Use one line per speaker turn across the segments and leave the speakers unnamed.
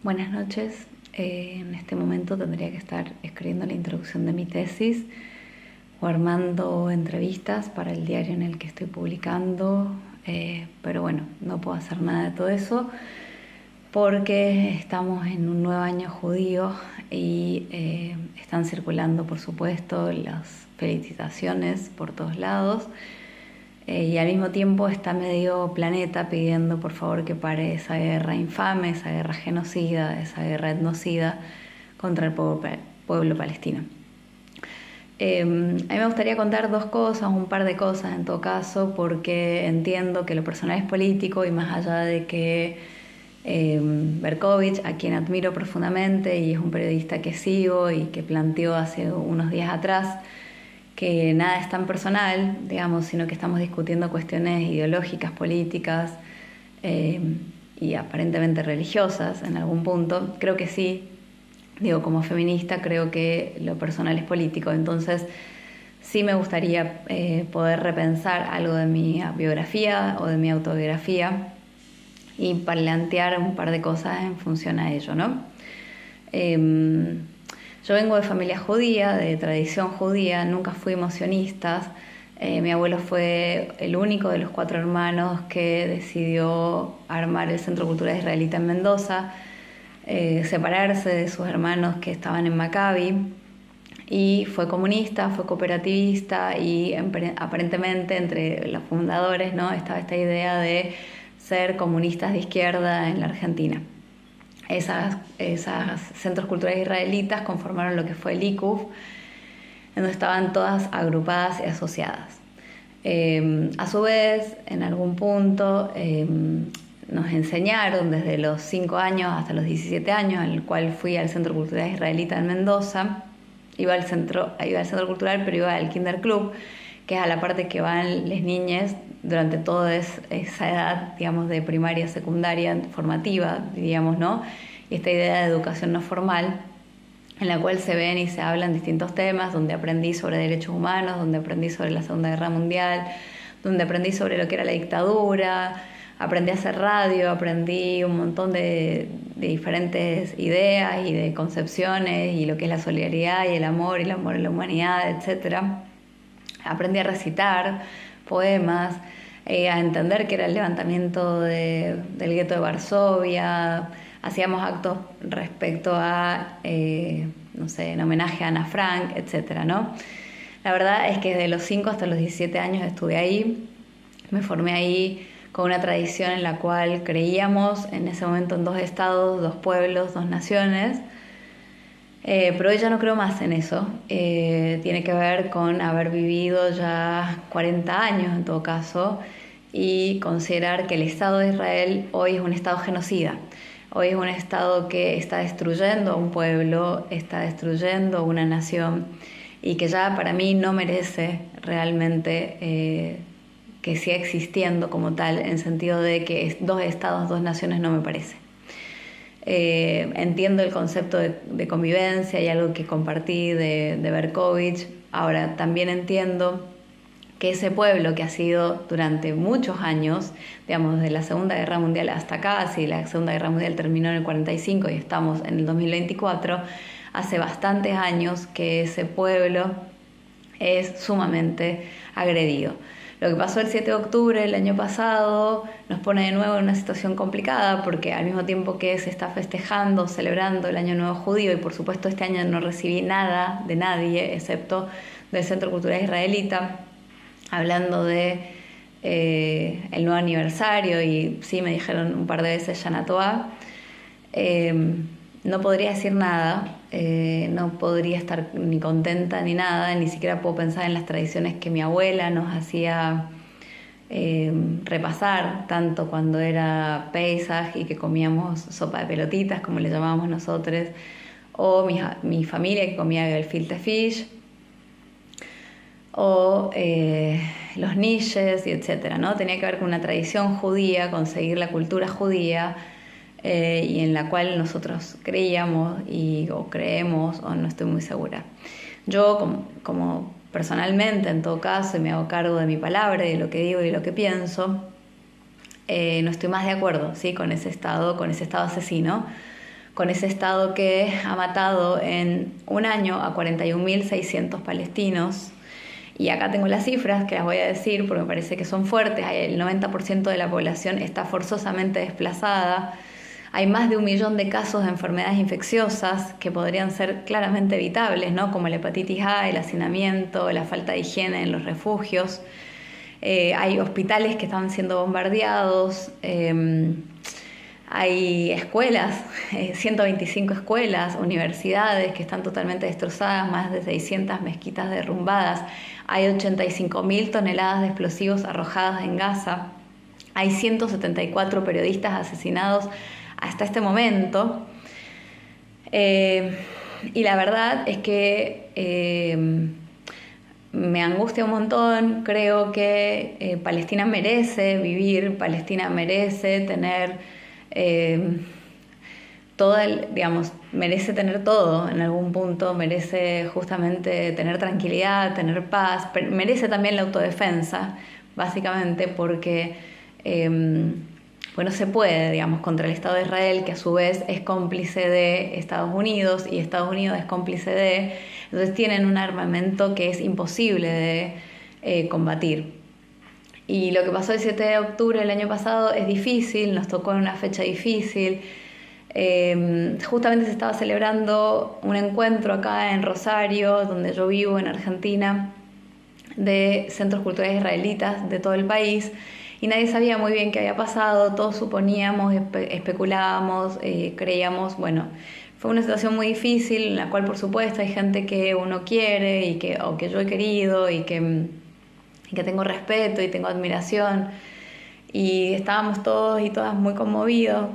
Buenas noches. En este momento tendría que estar escribiendo la introducción de mi tesis o armando entrevistas para el diario en el que estoy publicando, pero bueno, no puedo hacer nada de todo eso porque estamos en un nuevo año judío y están circulando, por supuesto, las felicitaciones por todos lados. Y al mismo tiempo está medio planeta pidiendo por favor que pare esa guerra infame, esa guerra genocida, esa guerra etnocida contra el pueblo palestino. A mí me gustaría contar dos cosas, un par de cosas en todo caso, porque entiendo que lo personal es político y más allá de que Berkovich, a quien admiro profundamente y es un periodista que sigo y que planteó hace unos días atrás que nada es tan personal, digamos, sino que estamos discutiendo cuestiones ideológicas, políticas y aparentemente religiosas en algún punto. Creo que sí, digo, como feminista creo que lo personal es político, entonces sí me gustaría poder repensar algo de mi biografía o de mi autobiografía y plantear un par de cosas en función a ello, ¿no? Yo vengo de familia judía, de tradición judía, nunca fuimos sionistas. Mi abuelo fue el único de los 4 hermanos que decidió armar el Centro Cultural Israelita en Mendoza, separarse de sus hermanos que estaban en Maccabi, y fue comunista, fue cooperativista y aparentemente entre los fundadores, ¿no?, estaba esta idea de ser comunistas de izquierda en la Argentina. Esas centros culturales israelitas conformaron lo que fue el ICUF, en donde estaban todas agrupadas y asociadas. A su vez, en algún punto, nos enseñaron desde los 5 años hasta los 17 años, en el cual fui al Centro Cultural Israelita en Mendoza. Iba al centro cultural, pero iba al Kinder Club, que es a la parte que van las niñas durante toda esa edad, digamos, de primaria, secundaria, formativa, diríamos, ¿no? Y esta idea de educación no formal, en la cual se ven y se hablan distintos temas, donde aprendí sobre derechos humanos, donde aprendí sobre la Segunda Guerra Mundial, donde aprendí sobre lo que era la dictadura, aprendí a hacer radio, aprendí un montón de diferentes ideas y de concepciones y lo que es la solidaridad y el amor en la humanidad, etcétera. Aprendí a recitar poemas, a entender qué era el levantamiento del gueto de Varsovia. Hacíamos actos respecto a, no sé, en homenaje a Ana Frank, etcétera, ¿no? La verdad es que desde los 5 hasta los 17 años estuve ahí, me formé ahí con una tradición en la cual creíamos en ese momento en 2 estados, 2 pueblos, 2 naciones. Pero hoy ya no creo más en eso. Tiene que ver con haber vivido ya 40 años en todo caso y considerar que el Estado de Israel hoy es un Estado genocida. Hoy es un Estado que está destruyendo a un pueblo, está destruyendo una nación y que ya para mí no merece realmente que siga existiendo como tal, en sentido de que 2 estados, 2 naciones no me parece. Entiendo el concepto de convivencia y algo que compartí de Berkovich. Ahora, también entiendo que ese pueblo que ha sido durante muchos años, digamos, desde la Segunda Guerra Mundial hasta acá, si la Segunda Guerra Mundial terminó en el 45 y estamos en el 2024, hace bastantes años que ese pueblo es sumamente agredido. Lo que pasó el 7 de octubre del año pasado nos pone de nuevo en una situación complicada porque al mismo tiempo que se está festejando, celebrando el Año Nuevo Judío, y por supuesto este año no recibí nada de nadie excepto del Centro Cultural Israelita, hablando de el nuevo aniversario, y sí me dijeron un par de veces Shana Tova. No podría decir nada, no podría estar ni contenta ni nada, ni siquiera puedo pensar en las tradiciones que mi abuela nos hacía repasar, tanto cuando era Pesaj y que comíamos sopa de pelotitas, como le llamábamos nosotros, o mi familia que comía gefilte fish, o los niches, y etcétera, ¿no? Tenía que ver con una tradición judía, con seguir la cultura judía, y en la cual nosotros creíamos o creemos, o no estoy muy segura. Yo, como personalmente, en todo caso, y me hago cargo de mi palabra y de lo que digo y de lo que pienso, no estoy más de acuerdo, ¿sí?, con ese estado asesino, con ese Estado que ha matado en un año a 41.600 palestinos. Y acá tengo las cifras que las voy a decir porque me parece que son fuertes. El 90% de la población está forzosamente desplazada. Hay más de 1 millón de casos de enfermedades infecciosas que podrían ser claramente evitables, ¿no? Como la hepatitis A, el hacinamiento, la falta de higiene en los refugios. Hay hospitales que están siendo bombardeados. Hay escuelas, 125 escuelas, universidades que están totalmente destrozadas, más de 600 mezquitas derrumbadas. Hay 85.000 toneladas de explosivos arrojadas en Gaza. Hay 174 periodistas asesinados hasta este momento. Y la verdad es que me angustia un montón. Creo que Palestina merece vivir, Palestina merece tener merece tener todo en algún punto, merece justamente tener tranquilidad, tener paz, merece también la autodefensa, básicamente porque pues no se puede, digamos, contra el Estado de Israel, que a su vez es cómplice de Estados Unidos y Estados Unidos es cómplice de... Entonces tienen un armamento que es imposible de combatir. Y lo que pasó el 7 de octubre del año pasado es difícil, nos tocó en una fecha difícil. Justamente se estaba celebrando un encuentro acá en Rosario, donde yo vivo, en Argentina, de centros culturales israelitas de todo el país, y nadie sabía muy bien qué había pasado, todos suponíamos, especulábamos, creíamos, bueno, fue una situación muy difícil en la cual por supuesto hay gente que uno quiere o que yo he querido y que tengo respeto y tengo admiración, y estábamos todos y todas muy conmovidos.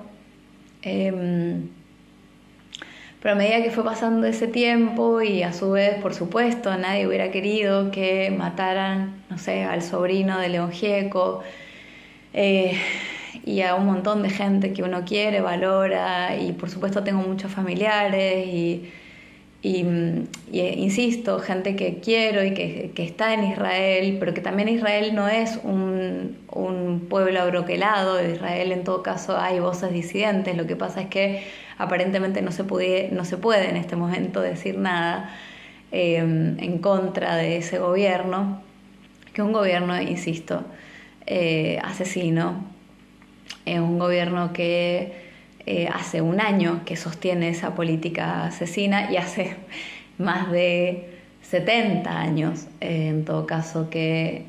Pero a medida que fue pasando ese tiempo, y a su vez, por supuesto, nadie hubiera querido que mataran, no sé, al sobrino de León Gieco, y a un montón de gente que uno quiere, valora, y por supuesto tengo muchos familiares y insisto, gente que quiero y que está en Israel, pero que también Israel no es un pueblo abroquelado. En Israel, en todo caso, hay voces disidentes. Lo que pasa es que aparentemente no se puede en este momento decir nada en contra de ese gobierno, que es un gobierno, insisto, asesino. Es un gobierno que hace un año que sostiene esa política asesina, y hace más de 70 años, en todo caso, que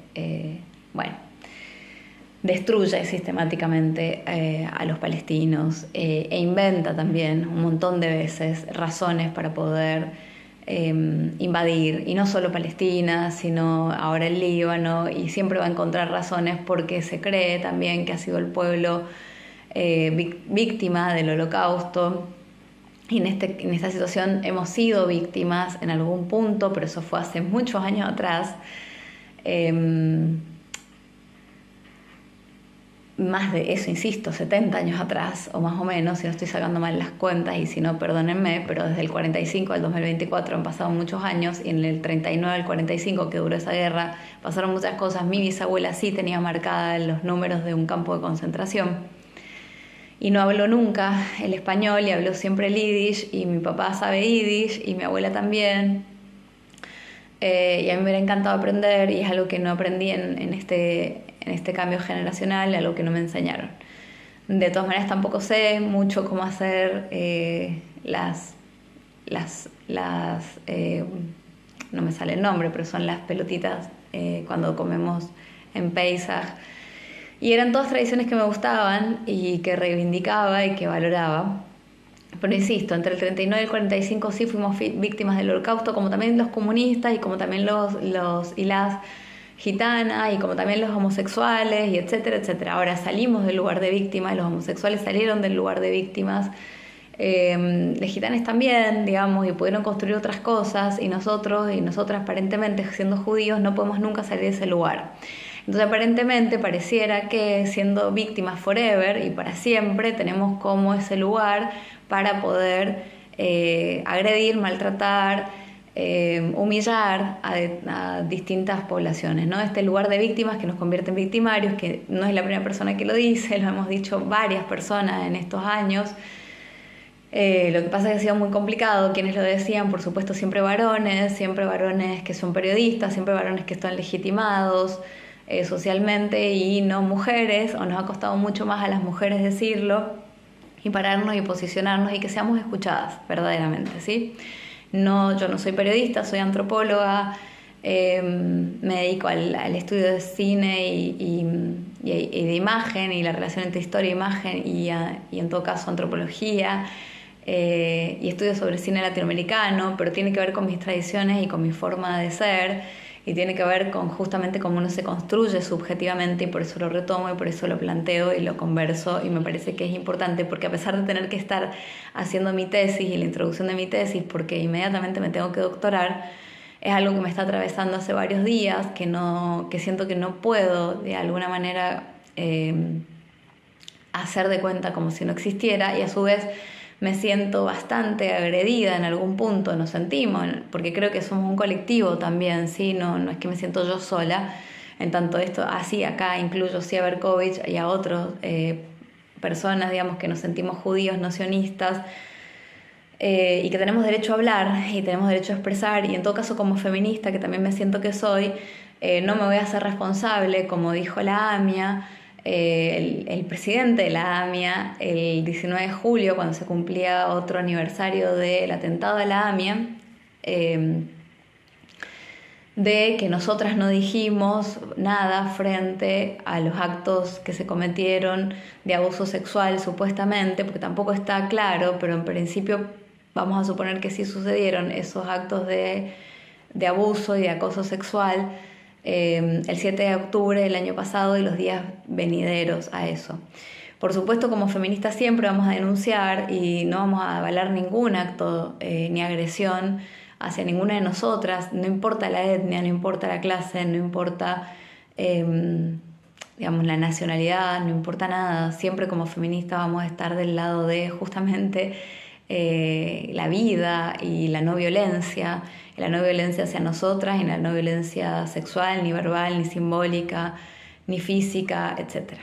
destruye sistemáticamente a los palestinos e inventa también un montón de veces razones para poder invadir, y no solo Palestina, sino ahora el Líbano, y siempre va a encontrar razones porque se cree también que ha sido el pueblo víctima del Holocausto. Y en esta situación hemos sido víctimas en algún punto, pero eso fue hace muchos años atrás. Más de eso, insisto, 70 años atrás, o más o menos, si no estoy sacando mal las cuentas, y si no, perdónenme, pero desde el 45 al 2024 han pasado muchos años, y en el 39 al 45, que duró esa guerra, pasaron muchas cosas. Mi bisabuela sí tenía marcada los números de un campo de concentración, y no habló nunca el español, y habló siempre el yiddish, y mi papá sabe yiddish, y mi abuela también. Y a mí me hubiera encantado aprender, y es algo que no aprendí en este cambio generacional, algo que no me enseñaron. De todas maneras, tampoco sé mucho cómo hacer no me sale el nombre, pero son las pelotitas cuando comemos en Pesach. Y eran todas tradiciones que me gustaban y que reivindicaba y que valoraba. Pero insisto, entre el 39 y el 45 sí fuimos víctimas del Holocausto, como también los comunistas, y como también los y las gitanas, y como también los homosexuales, y etcétera, etcétera. Ahora salimos del lugar de víctimas, los homosexuales salieron del lugar de víctimas, los gitanos también, digamos, y pudieron construir otras cosas, y nosotros y nosotras, aparentemente, siendo judíos, no podemos nunca salir de ese lugar. Entonces, aparentemente, pareciera que siendo víctimas forever y para siempre, tenemos como ese lugar para poder agredir, maltratar, humillar a distintas poblaciones, ¿no? Este lugar de víctimas que nos convierte en victimarios, que no es la primera persona que lo dice, lo hemos dicho varias personas en estos años. Lo que pasa es que ha sido muy complicado. Quienes lo decían, por supuesto, siempre varones que son periodistas, siempre varones que están legitimados socialmente y no mujeres, o nos ha costado mucho más a las mujeres decirlo y pararnos y posicionarnos y que seamos escuchadas verdaderamente, ¿sí? No, yo no soy periodista, soy antropóloga, me dedico al estudio de cine y de imagen y la relación entre historia e imagen y en todo caso antropología, y estudio sobre cine latinoamericano, pero tiene que ver con mis tradiciones y con mi forma de ser y tiene que ver con justamente cómo uno se construye subjetivamente, y por eso lo retomo y por eso lo planteo y lo converso, y me parece que es importante porque a pesar de tener que estar haciendo mi tesis y la introducción de mi tesis porque inmediatamente me tengo que doctorar, es algo que me está atravesando hace varios días, que siento que no puedo de alguna manera hacer de cuenta como si no existiera, y a su vez me siento bastante agredida en algún punto, nos sentimos, porque creo que somos un colectivo también, ¿sí? No es que me siento yo sola, en tanto esto, así acá incluyo sí a Berkovich y a otros personas, digamos, que nos sentimos judíos, no sionistas, y que tenemos derecho a hablar y tenemos derecho a expresar, y en todo caso como feminista, que también me siento que soy, no me voy a hacer responsable, como dijo la AMIA, el presidente de la AMIA, el 19 de julio, cuando se cumplía otro aniversario del atentado de la AMIA, de que nosotras no dijimos nada frente a los actos que se cometieron de abuso sexual supuestamente, porque tampoco está claro, pero en principio vamos a suponer que sí sucedieron esos actos de abuso y de acoso sexual el 7 de octubre del año pasado y los días venideros a eso. Por supuesto, como feministas siempre vamos a denunciar y no vamos a avalar ningún acto ni agresión hacia ninguna de nosotras, no importa la etnia, no importa la clase, no importa digamos, la nacionalidad, no importa nada. Siempre como feministas vamos a estar del lado de justamente la vida y la no violencia hacia nosotras, y la no violencia sexual, ni verbal, ni simbólica, ni física, etc.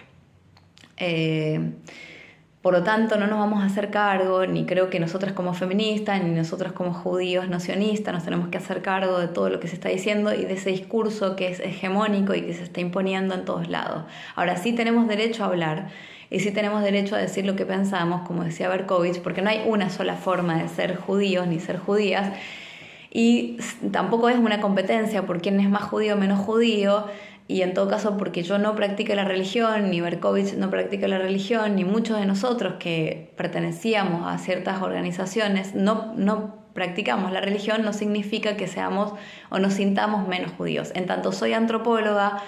Por lo tanto, no nos vamos a hacer cargo, ni creo que nosotras como feministas, ni nosotros como judíos no sionistas nos tenemos que hacer cargo de todo lo que se está diciendo y de ese discurso que es hegemónico y que se está imponiendo en todos lados. Ahora sí tenemos derecho a hablar y sí tenemos derecho a decir lo que pensamos, como decía Berkovich, porque no hay una sola forma de ser judíos ni ser judías, y tampoco es una competencia por quién es más judío o menos judío, y en todo caso porque yo no practique la religión, ni Berkovich no practica la religión, ni muchos de nosotros que pertenecíamos a ciertas organizaciones no practicamos la religión, no significa que seamos o nos sintamos menos judíos. En tanto soy antropóloga,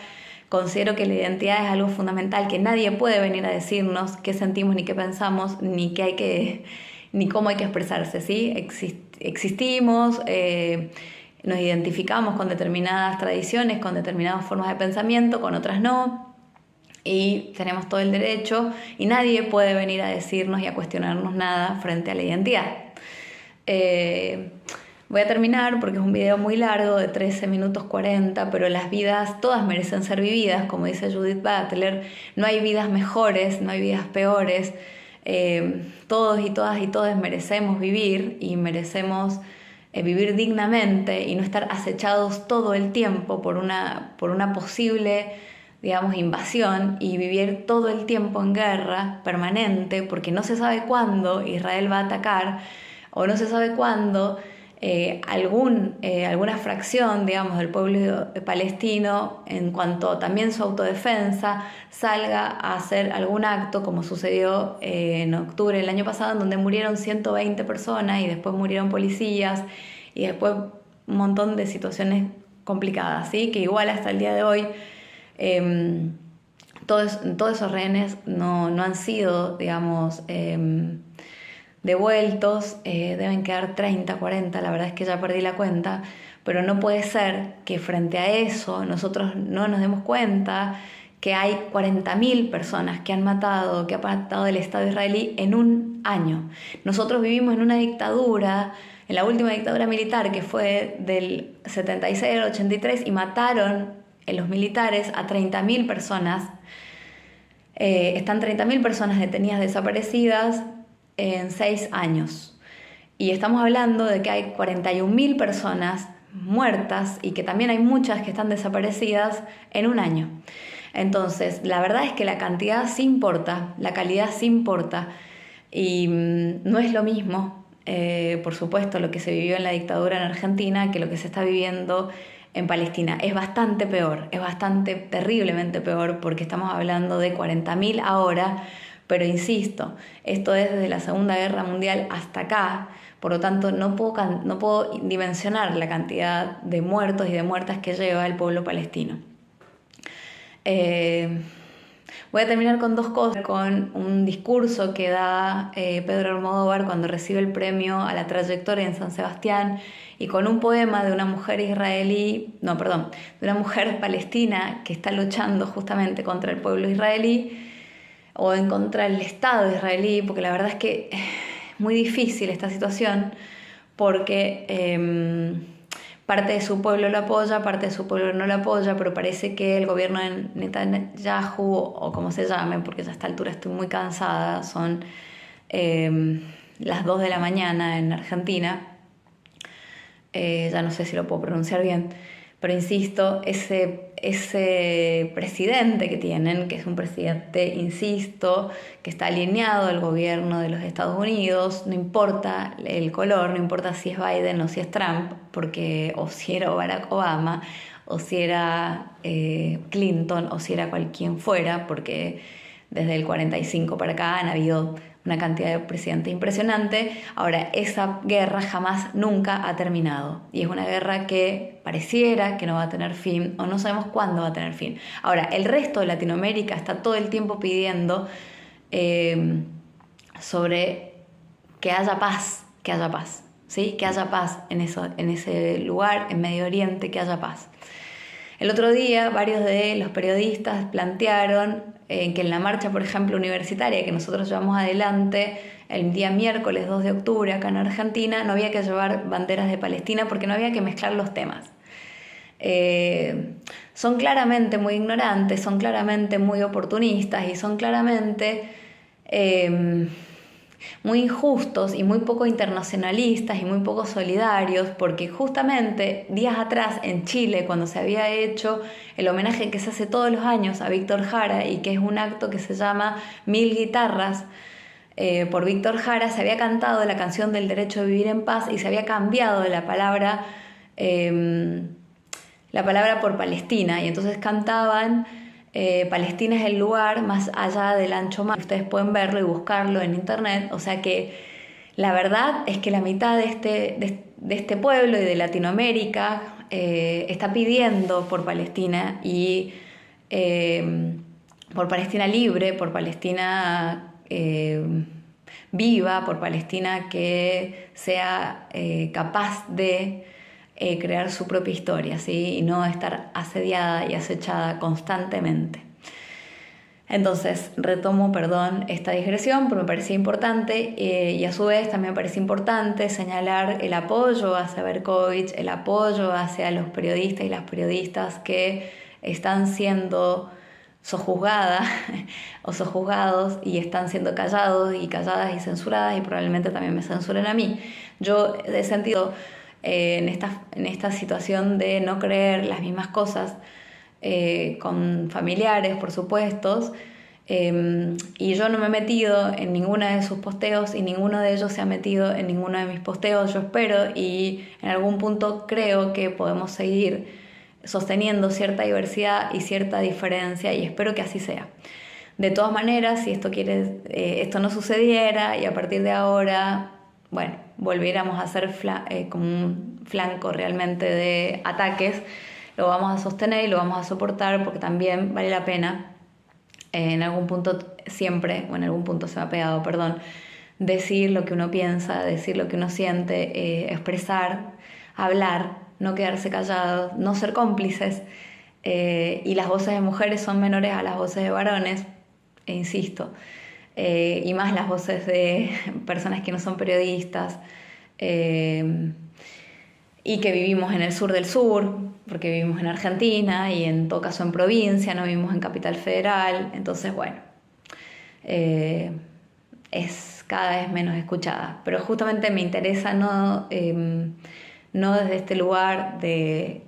considero que la identidad es algo fundamental, que nadie puede venir a decirnos qué sentimos ni qué pensamos, ni cómo hay que expresarse, ¿sí? Existimos, nos identificamos con determinadas tradiciones, con determinadas formas de pensamiento, con otras no, y tenemos todo el derecho, y nadie puede venir a decirnos y a cuestionarnos nada frente a la identidad. Voy a terminar porque es un video muy largo, de 13 minutos 40, pero las vidas todas merecen ser vividas, como dice Judith Butler. No hay vidas mejores, no hay vidas peores. Todos y todas y todos merecemos vivir, y merecemos vivir dignamente y no estar acechados todo el tiempo por una posible, digamos, invasión, y vivir todo el tiempo en guerra permanente porque no se sabe cuándo Israel va a atacar, o no se sabe cuándo alguna fracción, digamos, del pueblo palestino, en cuanto también su autodefensa, salga a hacer algún acto, como sucedió en octubre del año pasado, en donde murieron 120 personas y después murieron policías y después un montón de situaciones complicadas, ¿sí? Que igual hasta el día de hoy todos esos rehenes no han sido, digamos, devueltos, deben quedar 30, 40, la verdad es que ya perdí la cuenta, pero no puede ser que frente a eso nosotros no nos demos cuenta que hay 40.000 personas que ha matado el Estado israelí en un año. Nosotros vivimos en una dictadura, en la última dictadura militar, que fue del 76 al 83, y mataron los militares a 30.000 personas. Están 30.000 personas detenidas, desaparecidas, en 6 años. Y estamos hablando de que hay 41.000 personas muertas y que también hay muchas que están desaparecidas en un año. Entonces, la verdad es que la cantidad sí importa, la calidad sí importa, y no es lo mismo, por supuesto, lo que se vivió en la dictadura en Argentina que lo que se está viviendo en Palestina. Es bastante peor, es bastante terriblemente peor, porque estamos hablando de 40.000 ahora, pero insisto, esto es desde la Segunda Guerra Mundial hasta acá. Por lo tanto, no puedo dimensionar la cantidad de muertos y de muertas que lleva el pueblo palestino. Voy a terminar con 2 cosas, con un discurso que da Pedro Almodóvar cuando recibe el premio a la trayectoria en San Sebastián, y con un poema de una mujer de una mujer palestina que está luchando justamente contra el pueblo israelí o en contra del Estado israelí, porque la verdad es que es muy difícil esta situación, porque parte de su pueblo lo apoya, parte de su pueblo no lo apoya, pero parece que el gobierno de Netanyahu, o como se llame, porque ya a esta altura estoy muy cansada, son las 2 de la mañana en Argentina, ya no sé si lo puedo pronunciar bien, pero insisto, ese presidente que tienen, que es un presidente, insisto, que está alineado al gobierno de los Estados Unidos, no importa el color, no importa si es Biden o si es Trump, porque o si era Barack Obama, o si era Clinton, o si era quien fuera, porque desde el 45 para acá han habido una cantidad de presidentes impresionante. Ahora, esa guerra jamás, nunca ha terminado. Y es una guerra que pareciera que no va a tener fin, o no sabemos cuándo va a tener fin. Ahora, el resto de Latinoamérica está todo el tiempo pidiendo sobre que haya paz, ¿sí? Que haya paz en ese lugar, en Medio Oriente, que haya paz. El otro día varios de los periodistas plantearon que en la marcha, por ejemplo, universitaria que nosotros llevamos adelante el día miércoles 2 de octubre acá en Argentina, no había que llevar banderas de Palestina porque no había que mezclar los temas. Son claramente muy ignorantes, son claramente muy oportunistas y son claramente muy injustos y muy poco internacionalistas y muy poco solidarios, porque justamente días atrás en Chile, cuando se había hecho el homenaje que se hace todos los años a Víctor Jara, y que es un acto que se llama 1000 guitarras por Víctor Jara, se había cantado la canción del derecho a vivir en paz y se había cambiado la palabra por Palestina, y entonces cantaban Palestina es el lugar más allá del ancho mar. Ustedes pueden verlo y buscarlo en internet. O sea que la verdad es que la mitad de este pueblo y de Latinoamérica está pidiendo por Palestina, y por Palestina libre, por Palestina viva, por Palestina que sea capaz de crear su propia historia, ¿sí? Y no estar asediada y acechada constantemente. Entonces, retomo, esta digresión, pero me parecía importante, y a su vez también me parece importante señalar el apoyo hacia Berkovich, el apoyo hacia los periodistas y las periodistas que están siendo sojuzgadas o sojuzgados y están siendo callados y calladas y censuradas, y probablemente también me censuren a mí. Yo he sentido en esta situación de no creer las mismas cosas con familiares, por supuesto, y yo no me he metido en ninguno de sus posteos y ninguno de ellos se ha metido en ninguno de mis posteos. Yo espero y en algún punto creo que podemos seguir sosteniendo cierta diversidad y cierta diferencia, y espero que así sea. De todas maneras, si esto no sucediera y a partir de ahora, bueno, volviéramos a hacer como un flanco realmente de ataques, lo vamos a sostener y lo vamos a soportar, porque también vale la pena en algún punto siempre, o en algún punto se me ha pegado, decir lo que uno piensa, decir lo que uno siente, expresar, hablar, no quedarse callados, no ser cómplices, y las voces de mujeres son menores a las voces de varones, insisto. Y más las voces de personas que no son periodistas y que vivimos en el sur del sur, porque vivimos en Argentina y en todo caso en provincia, no vivimos en Capital Federal. Entonces, bueno, es cada vez menos escuchada. Pero justamente me interesa no desde este lugar de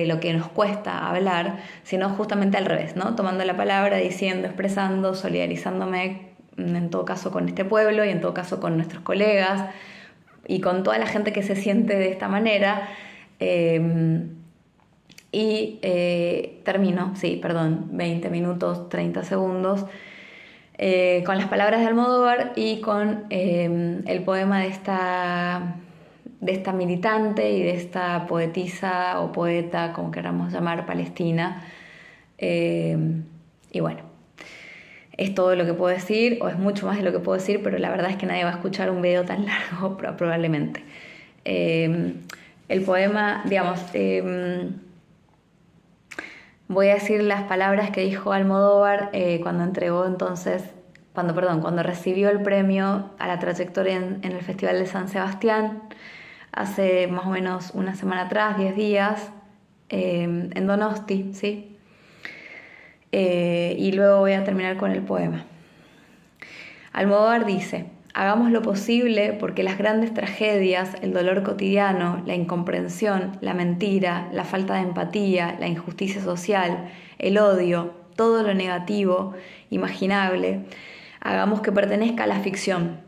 lo que nos cuesta hablar, sino justamente al revés, ¿no? Tomando la palabra, diciendo, expresando, solidarizándome en todo caso con este pueblo y en todo caso con nuestros colegas y con toda la gente que se siente de esta manera. Termino, 20 minutos, 30 segundos, con las palabras de Almodóvar y con el poema de esta militante y de esta poetisa o poeta, como queramos llamar, palestina. Y bueno, es todo lo que puedo decir, o es mucho más de lo que puedo decir, pero la verdad es que nadie va a escuchar un video tan largo probablemente. El poema, digamos, voy a decir las palabras que dijo Almodóvar cuando recibió el premio a la trayectoria en el Festival de San Sebastián, hace más o menos una semana atrás, 10 días, en Donosti, ¿sí? Y luego voy a terminar con el poema. Almodóvar dice: hagamos lo posible porque las grandes tragedias, el dolor cotidiano, la incomprensión, la mentira, la falta de empatía, la injusticia social, el odio, todo lo negativo, imaginable, hagamos que pertenezca a la ficción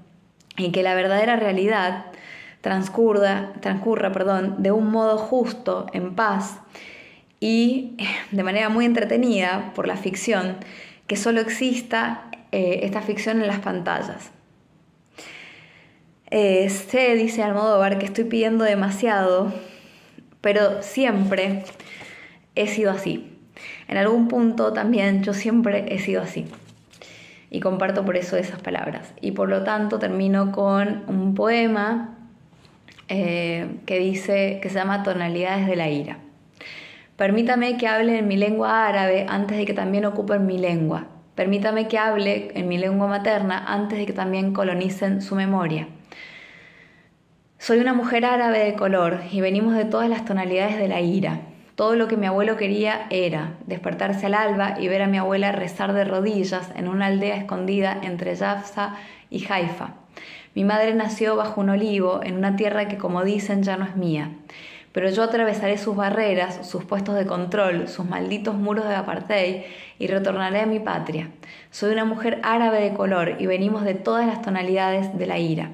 y que la verdadera realidad transcurra, de un modo justo, en paz y de manera muy entretenida por la ficción, que solo exista esta ficción en las pantallas. Dice Almodóvar, que estoy pidiendo demasiado, pero siempre he sido así. En algún punto también yo siempre he sido así. Y comparto por eso esas palabras. Y por lo tanto termino con un poema que se llama Tonalidades de la ira. Permítame que hable en mi lengua árabe antes de que también ocupen mi lengua. Permítame que hable en mi lengua materna antes de que también colonicen su memoria. Soy una mujer árabe de color y venimos de todas las tonalidades de la ira. Todo lo que mi abuelo quería era despertarse al alba y ver a mi abuela rezar de rodillas en una aldea escondida entre Jafsa y Haifa. Mi madre nació bajo un olivo en una tierra que, como dicen, ya no es mía. Pero yo atravesaré sus barreras, sus puestos de control, sus malditos muros de apartheid y retornaré a mi patria. Soy una mujer árabe de color y venimos de todas las tonalidades de la ira.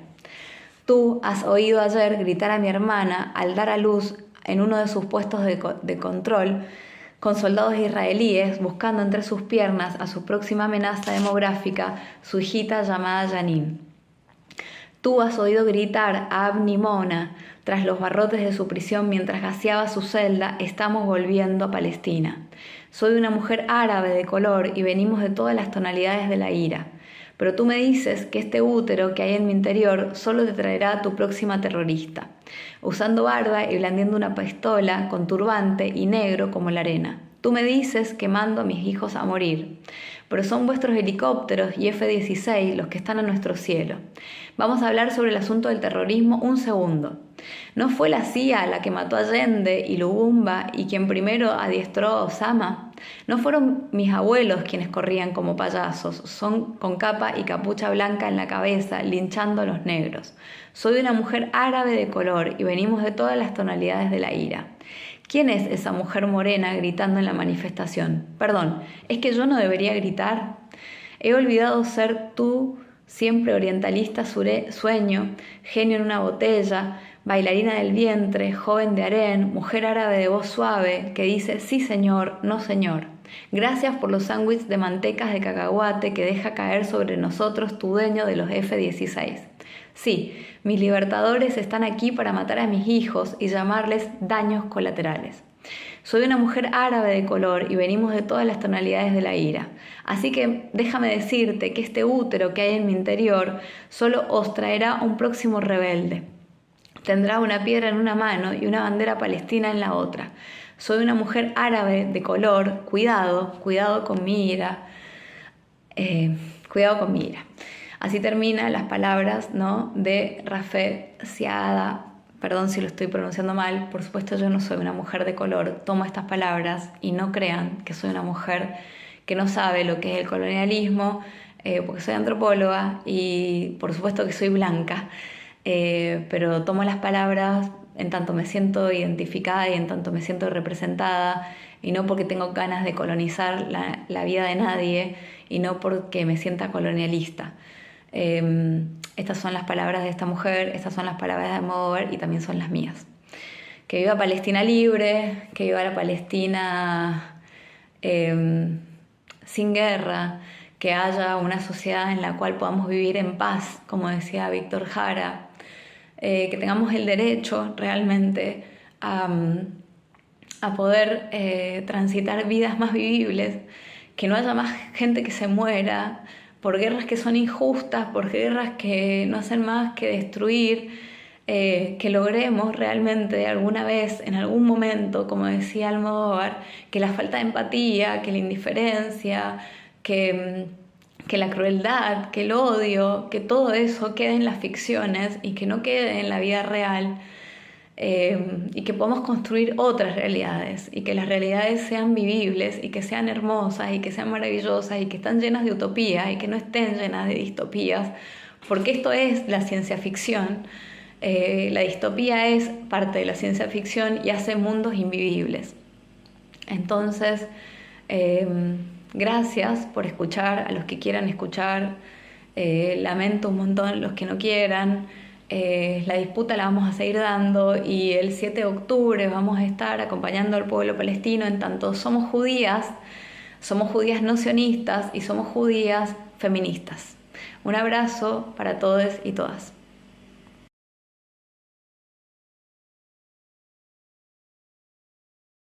Tú has oído ayer gritar a mi hermana al dar a luz en uno de sus puestos de control con soldados israelíes buscando entre sus piernas a su próxima amenaza demográfica, su hijita llamada Janine. Tú has oído gritar a Abni Mona tras los barrotes de su prisión mientras gaseaba su celda: estamos volviendo a Palestina. Soy una mujer árabe de color y venimos de todas las tonalidades de la ira. Pero tú me dices que este útero que hay en mi interior solo te traerá a tu próxima terrorista, usando barba y blandiendo una pistola con turbante y negro como la arena. Tú me dices que mando a mis hijos a morir, pero son vuestros helicópteros y F-16 los que están a nuestro cielo. Vamos a hablar sobre el asunto del terrorismo un segundo. ¿No fue la CIA la que mató a Allende y Lubumba y quien primero adiestró a Osama? ¿No fueron mis abuelos quienes corrían como payasos, son con capa y capucha blanca en la cabeza, linchando a los negros? Soy una mujer árabe de color y venimos de todas las tonalidades de la ira. ¿Quién es esa mujer morena gritando en la manifestación? Perdón, ¿es que yo no debería gritar? He olvidado ser tú, siempre orientalista sueño, genio en una botella, bailarina del vientre, joven de harén, mujer árabe de voz suave, que dice sí señor, no señor. Gracias por los sándwiches de mantecas de cacahuate que deja caer sobre nosotros tu dueño de los F-16. Sí, mis libertadores están aquí para matar a mis hijos y llamarles daños colaterales. Soy una mujer árabe de color y venimos de todas las tonalidades de la ira. Así que déjame decirte que este útero que hay en mi interior solo os traerá un próximo rebelde. Tendrá una piedra en una mano y una bandera palestina en la otra. Soy una mujer árabe de color, cuidado con mi ira, cuidado con mi ira. Así terminan las palabras, ¿no?, de Rafeh Ziada. Perdón si lo estoy pronunciando mal, por supuesto yo no soy una mujer de color, tomo estas palabras y no crean que soy una mujer que no sabe lo que es el colonialismo, porque soy antropóloga y por supuesto que soy blanca, pero tomo las palabras en tanto me siento identificada y en tanto me siento representada, y no porque tengo ganas de colonizar la vida de nadie y no porque me sienta colonialista. Estas son las palabras de esta mujer, estas son las palabras de Almodóvar y también son las mías. Que viva Palestina libre, que viva la Palestina sin guerra, que haya una sociedad en la cual podamos vivir en paz, como decía Víctor Jara, que tengamos el derecho realmente a poder transitar vidas más vivibles, que no haya más gente que se muera por guerras que son injustas, por guerras que no hacen más que destruir, que logremos realmente alguna vez, en algún momento, como decía Almodóvar, que la falta de empatía, que la indiferencia, que la crueldad, que el odio, que todo eso quede en las ficciones y que no quede en la vida real, y que podamos construir otras realidades y que las realidades sean vivibles y que sean hermosas y que sean maravillosas y que están llenas de utopía y que no estén llenas de distopías, porque esto es la ciencia ficción. La distopía es parte de la ciencia ficción y hace mundos invivibles. Entonces, gracias por escuchar a los que quieran escuchar. Lamento un montón los que no quieran. La disputa la vamos a seguir dando y el 7 de octubre vamos a estar acompañando al pueblo palestino en tanto somos judías no sionistas y somos judías feministas. Un abrazo para todos y todas.